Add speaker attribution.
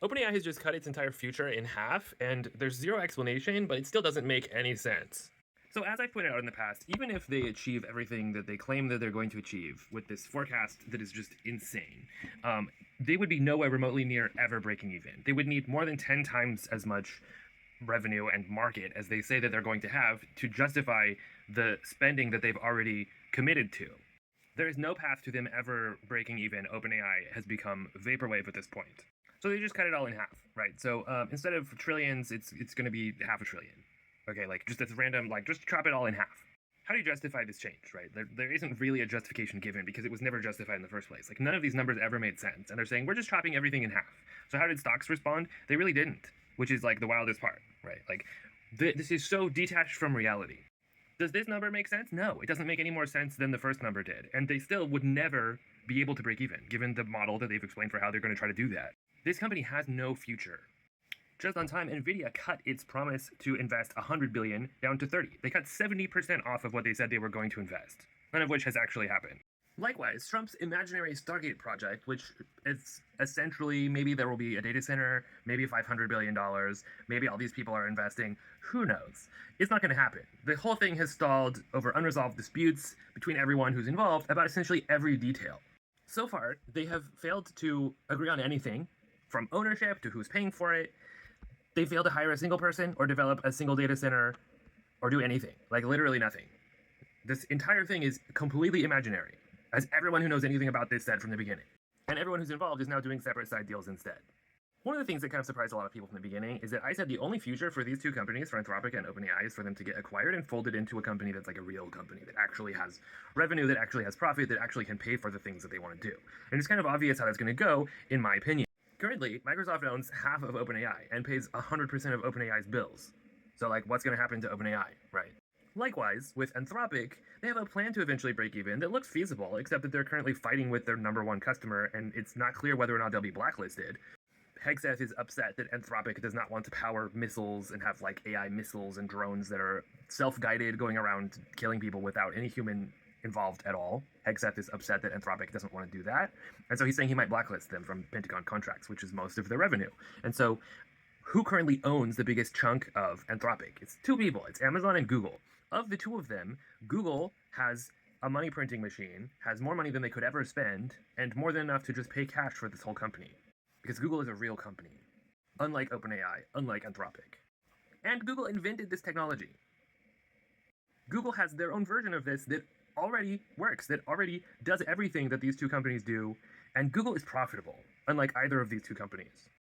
Speaker 1: OpenAI has just cut its entire future in half, and there's zero explanation, but it still doesn't make any sense. So as I've pointed out in the past, even if they achieve everything that they claim that they're going to achieve with this forecast that is just insane, they would be nowhere remotely near ever breaking even. They would need more than 10 times as much revenue and market as they say that they're going to have to justify the spending that they've already committed to. There is no path to them ever breaking even. OpenAI has become vaporwave at this point. So they just cut it all in half, right? So instead of trillions, it's going to be half a trillion. Okay, like just as random, like just chop it all in half. How do you justify this change, right? There isn't really a justification given because it was never justified in the first place. Like none of these numbers ever made sense, and they're saying we're just chopping everything in half. So how did stocks respond? They really didn't, which is like the wildest part, right? Like this is so detached from reality. Does this number make sense? No, it doesn't make any more sense than the first number did, and they still would never be able to break even, given the model that they've explained for how they're going to try to do that. This company has no future. Just on time, Nvidia cut its promise to invest $100 billion down to 30. They cut 70% off of what they said they were going to invest, none of which has actually happened. Likewise, Trump's imaginary Stargate project, which is essentially maybe there will be a data center, maybe $500 billion, maybe all these people are investing, who knows? It's not going to happen. The whole thing has stalled over unresolved disputes between everyone who's involved about essentially every detail. So far, they have failed to agree on anything, from ownership to who's paying for it. They failed to hire a single person or develop a single data center or do anything, like literally nothing. This entire thing is completely imaginary, as everyone who knows anything about this said from the beginning. And everyone who's involved is now doing separate side deals instead. One of the things that kind of surprised a lot of people from the beginning is that I said the only future for these two companies, for Anthropic and OpenAI, is for them to get acquired and folded into a company that's like a real company, that actually has revenue, that actually has profit, that actually can pay for the things that they want to do. And it's kind of obvious how that's going to go, in my opinion. Currently, Microsoft owns half of OpenAI and pays 100% of OpenAI's bills. So like, what's going to happen to OpenAI, right? Likewise, with Anthropic, they have a plan to eventually break even that looks feasible, except that they're currently fighting with their number one customer, and it's not clear whether or not they'll be blacklisted. Hegseth is upset that Anthropic does not want to power missiles and have like AI missiles and drones that are self-guided going around killing people without any human involved at all. Hegseth is upset that Anthropic doesn't want to do that, and so he's saying he might blacklist them from Pentagon contracts, which is most of their revenue. And so who currently owns the biggest chunk of Anthropic? It's two people. It's Amazon and Google. Of the two of them, Google has a money printing machine, has more money than they could ever spend, and more than enough to just pay cash for this whole company. Because Google is a real company, unlike OpenAI, unlike Anthropic. And Google invented this technology. Google has their own version of this that already works, that already does everything that these two companies do, and Google is profitable, unlike either of these two companies.